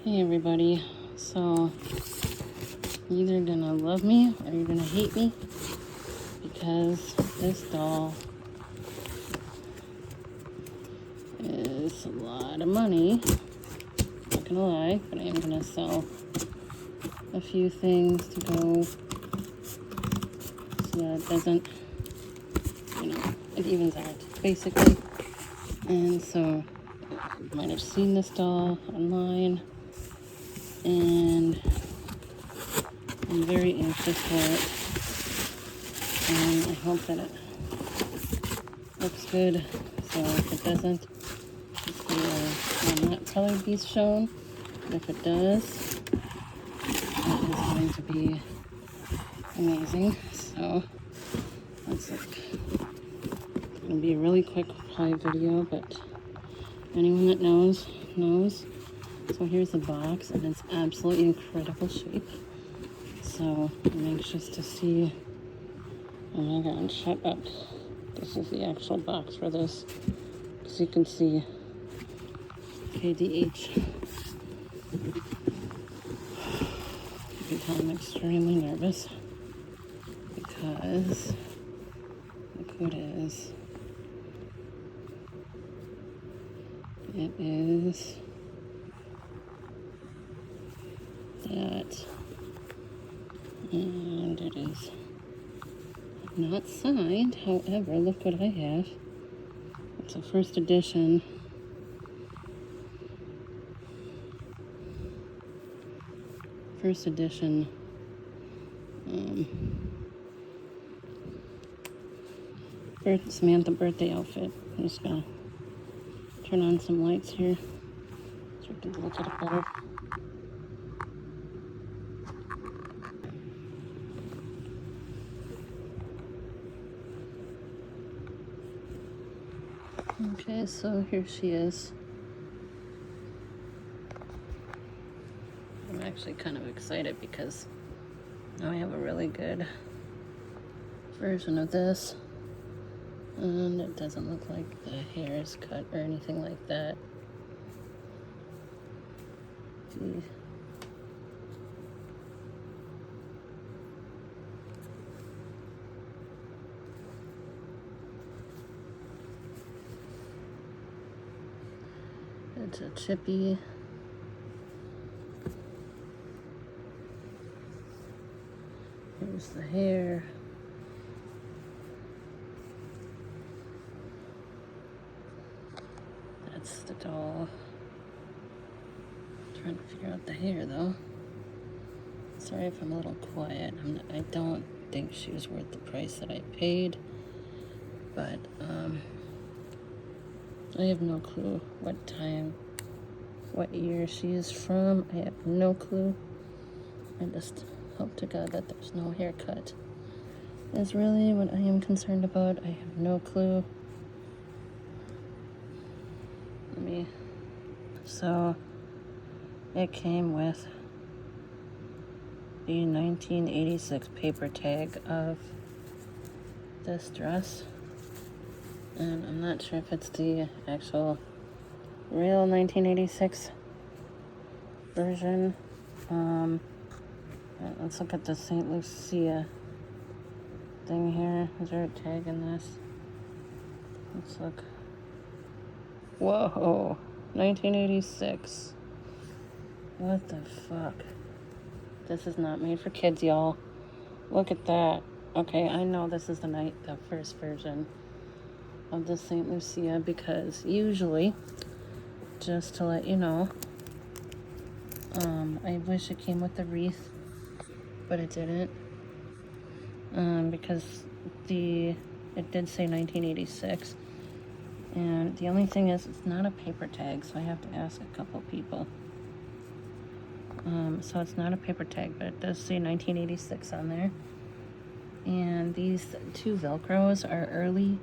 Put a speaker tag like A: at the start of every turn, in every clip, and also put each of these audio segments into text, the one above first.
A: Hey everybody, so you're either gonna love me or you're gonna hate me because this doll is a lot of money. Not gonna lie, but I am gonna sell a few things to go so that it doesn't, it evens out basically. And so you might have seen this doll online, and I'm very anxious for it. And I hope that it looks good. So if it doesn't, it will not probably be shown. But if it does, it is going to be amazing. So let's look. It's going to be a really quick probably video, but anyone that knows. So here's the box, and it's absolutely incredible shape. So I'm anxious to see. Oh my god, shut up. This is the actual box for this. As you can see, KDH. You can tell I'm extremely nervous because look who it is. It is that, and it is not signed. However, look what I have. It's a first edition. Samantha birthday outfit. I'm just gonna turn on some lights here so we can look at it better. Okay, so here she is. I'm actually kind of excited because now I have a really good version of this. And it doesn't look like the hair is cut or anything like that. Gee. It's a chippy. Here's the hair. That's the doll. I'm trying to figure out the hair though. Sorry if I'm a little quiet. I don't think she was worth the price that I paid. But I have no clue what time, what year she is from. I have no clue. I just hope to God that there's no haircut. Is really what I am concerned about. I have no clue. So it came with the 1986 paper tag of this dress. And I'm not sure if it's the actual real 1986 version. Let's look at the St. Lucia thing here. Is there a tag in this? Let's look. Whoa, 1986. What the fuck? This is not made for kids, y'all. Look at that. Okay, I know this is the first version of the St. Lucia because usually, just to let you know, I wish it came with the wreath, but it didn't. Because it did say 1986. And the only thing is, it's not a paper tag, so I have to ask a couple people. So it's not a paper tag, but it does say 1986 on there. And these two Velcros are early,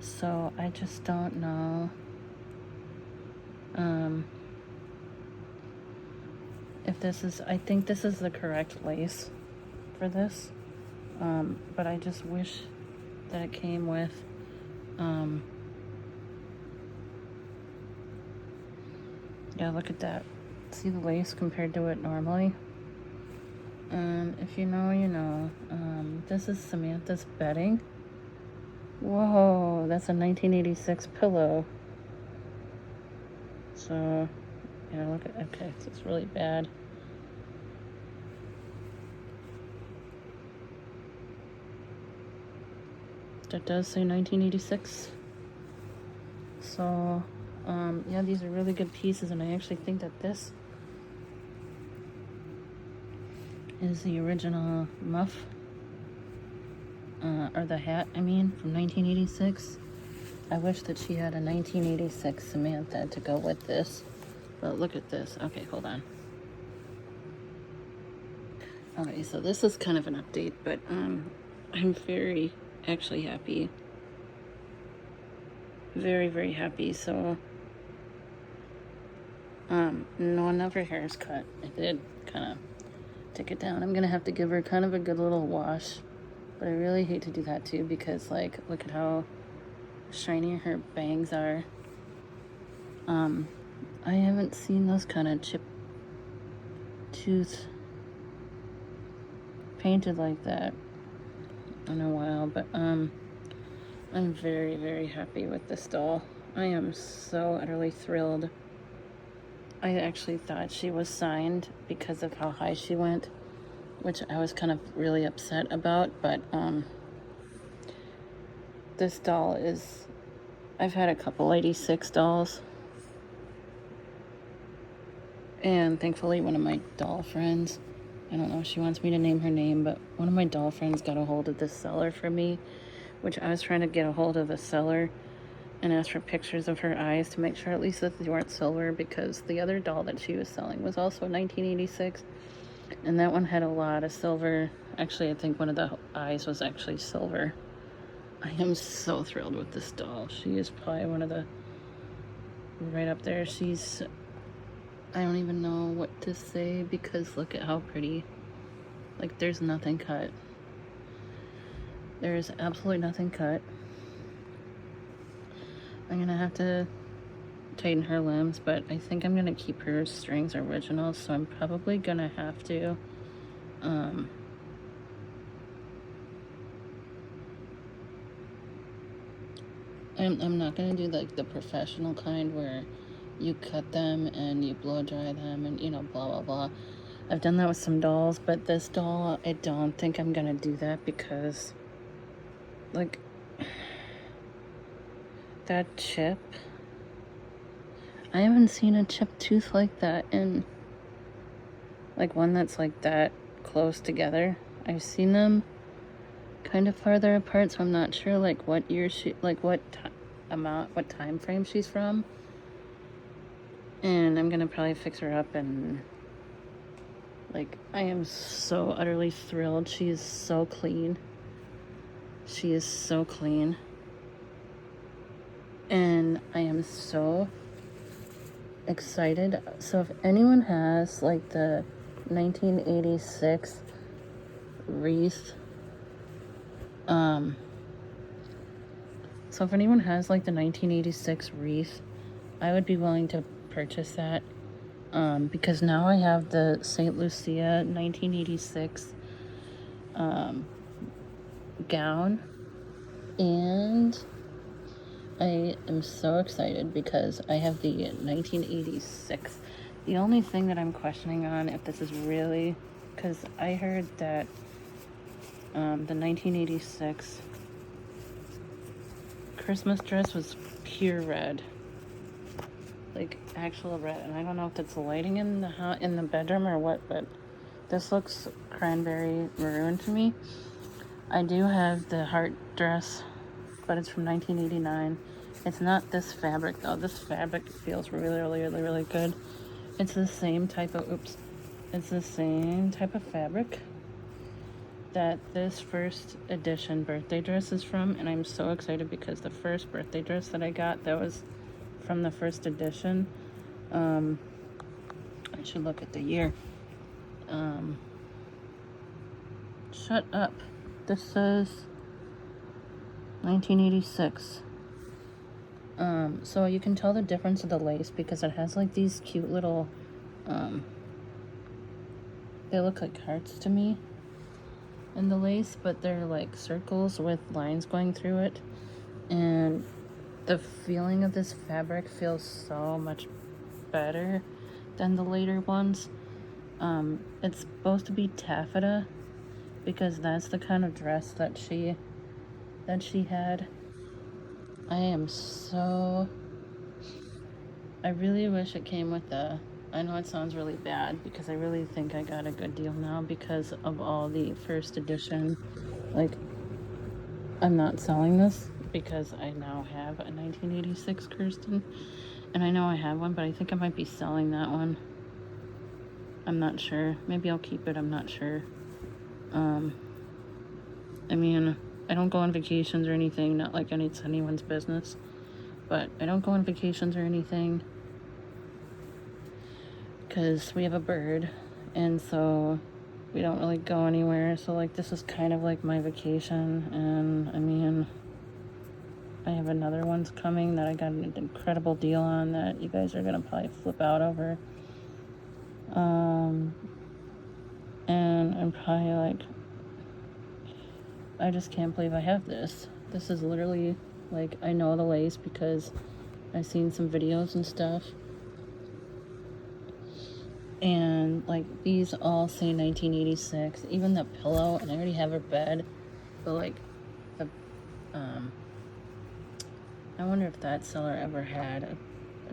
A: so I just don't know. If this is, I think this is the correct lace for this. But I just wish that it came with, yeah, look at that. See the lace compared to it normally? If you know, you know. This is Samantha's bedding. Whoa, that's a 1986 pillow. So, yeah, look at, okay, it's really bad. That does say 1986. So, yeah, these are really good pieces, and I actually think that this is the original muff, or the hat, I mean, from 1986. I wish that she had a 1986 Samantha to go with this. But look at this. Okay, hold on. Okay, so this is kind of an update, but I'm very actually happy. Very, very happy. So, none of her hair is cut. I did kind of take it down. I'm gonna have to give her kind of a good little wash, but I really hate to do that too, because like, look at how shiny her bangs are. I haven't seen those kind of chip tooth painted like that in a while, but I'm very, very happy with this doll. I am so utterly thrilled. I actually thought she was signed because of how high she went, which I was kind of really upset about, but this doll is, I've had a couple 86 dolls, and thankfully one of my doll friends, I don't know if she wants me to name her name, but one of my doll friends got a hold of this seller for me, which I was trying to get a hold of the seller and ask for pictures of her eyes to make sure at least that they weren't silver, because the other doll that she was selling was also 1986, and that one had a lot of silver. Actually, I think one of the eyes was actually silver. I am so thrilled with this doll. She is probably one of the, right up there. She's, I don't even know what to say, because look at how pretty. Like, there's nothing cut. There is absolutely nothing cut. I'm gonna have to tighten her limbs, but I think I'm gonna keep her strings original, so I'm probably gonna have to I'm not gonna do like the professional kind where you cut them and you blow dry them and, you know, blah blah blah. I've done that with some dolls, but this doll, I don't think I'm gonna do that, because like that chip, I haven't seen a chipped tooth like that in, like, one that's like that close together. I've seen them kind of farther apart, so I'm not sure like what year she, like what time frame she's from. And I'm gonna probably fix her up, and like, I am so utterly thrilled. She is so clean. She is so clean. And I am so excited. So if anyone has like the 1986 wreath, so if anyone has like the 1986 wreath, I would be willing to purchase that, because now I have the St. Lucia 1986 gown, and I am so excited because I have the 1986. The only thing that I'm questioning on if this is really, because I heard that the 1986 Christmas dress was pure red, like actual red, and I don't know if it's lighting in the bedroom or what, but this looks cranberry maroon to me. I do have the heart dress, but it's from 1989. It's not this fabric though. This fabric feels really, really, really, really good. It's the same type of, it's the same type of fabric that this first edition birthday dress is from, and I'm so excited because the first birthday dress that I got, that was from the first edition. I should look at the year. Shut up. This says 1986. So you can tell the difference of the lace because it has like these cute little They look like hearts to me in the lace, but they're like circles with lines going through it. And the feeling of this fabric feels so much better than the later ones. It's supposed to be taffeta because that's the kind of dress that she had. I really wish it came with the, I know it sounds really bad because I really think I got a good deal now because of all the first edition. Like, I'm not selling this because I now have a 1986 Kirsten, and I know I have one, but I think I might be selling that one. I'm not sure. Maybe I'll keep it. I'm not sure. I mean, I don't go on vacations or anything, not like it's anyone's business, but I don't go on vacations or anything because we have a bird, and so we don't really go anywhere. So like, this is kind of like my vacation. And I mean, I have another one's coming that I got an incredible deal on that you guys are gonna probably flip out over. And I'm probably like, I just can't believe I have this. This is literally, like, I know the lace because I've seen some videos and stuff. And, like, these all say 1986. Even the pillow, and I already have her bed. But, like, the, I wonder if that seller ever had a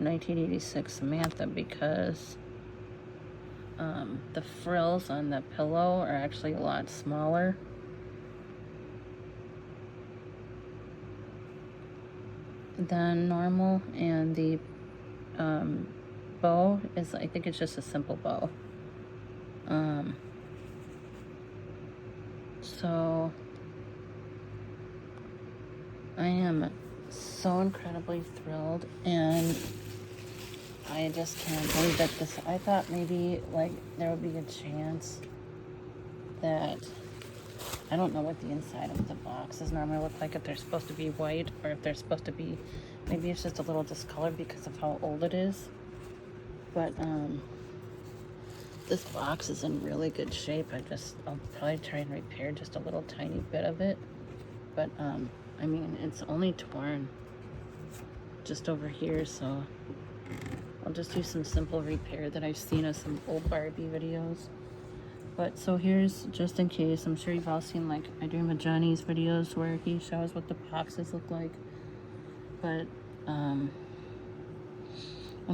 A: 1986 Samantha because the frills on the pillow are actually a lot smaller. Than normal, and the bow is, I think it's just a simple bow. So I am so incredibly thrilled, and I just can't believe that this, I thought maybe like there would be a chance that, I don't know what the inside of the boxes normally look like, if they're supposed to be white or if they're supposed to be, maybe it's just a little discolored because of how old it is. But this box is in really good shape. I'll probably try and repair just a little tiny bit of it. But I mean, it's only torn just over here, so I'll just do some simple repair that I've seen of some old Barbie videos. But so here's, just in case, I'm sure you've all seen like I Dream of Johnny's videos where he shows what the boxes look like. But and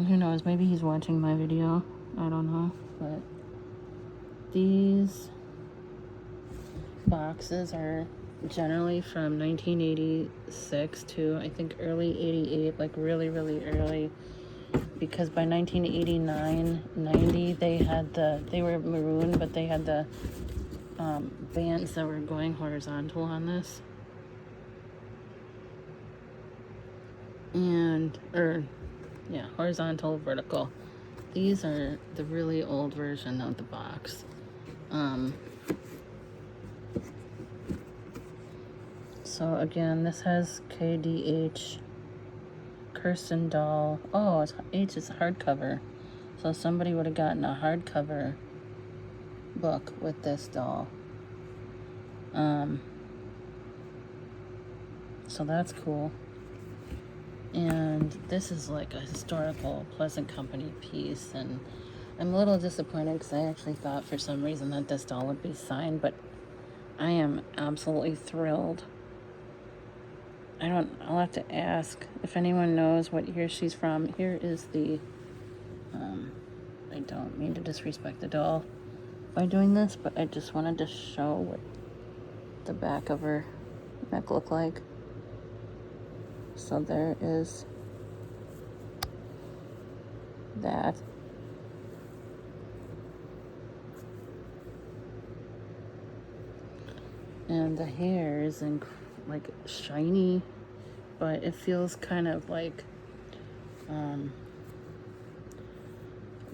A: who knows, maybe he's watching my video, I don't know. But these boxes are generally from 1986 to I think early 88, like really early, because by 1989 90 they were maroon, but they had the bands that were going horizontal on this, and horizontal, vertical. These are the really old version of the box. So again, this has KDH Kirsten doll. Oh, H is hardcover. So somebody would have gotten a hardcover book with this doll. So that's cool. And this is like a historical Pleasant Company piece, and I'm a little disappointed because I actually thought for some reason that this doll would be signed, but I am absolutely thrilled. I'll have to ask if anyone knows what year she's from. Here is the, I don't mean to disrespect the doll by doing this, but I just wanted to show what the back of her neck looked like. So there is that. And the hair is like shiny, but it feels kind of like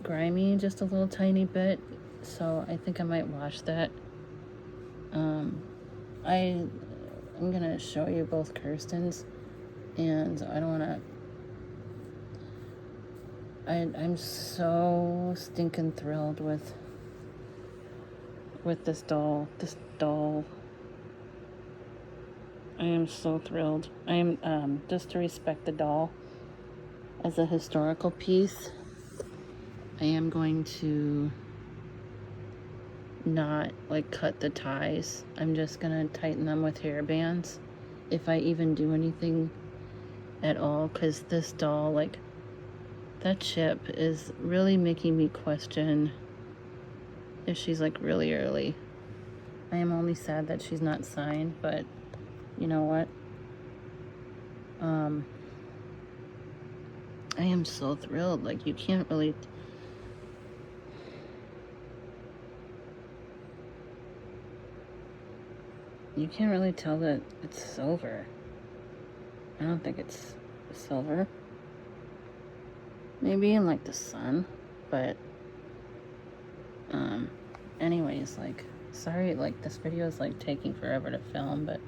A: grimy just a little tiny bit. So I think I might wash that. I'm gonna show you both, Kirstens, and I I'm so stinking thrilled with this doll. This doll. I am so thrilled. I am, just to respect the doll as a historical piece, I am going to not like cut the ties. I'm just gonna tighten them with hair bands if I even do anything at all, because this doll, like, that chip is really making me question if she's like really early. I am only sad that she's not signed, but you know what? I am so thrilled. Like, you can't really... You can't really tell that it's silver. I don't think it's silver. Maybe in like the sun, but anyways, like, sorry, like, this video is like taking forever to film, but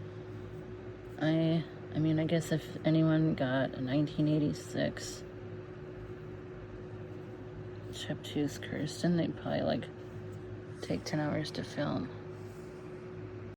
A: I mean, I guess if anyone got a 1986 Chip Choose Kirsten, they'd probably like take 10 hours to film.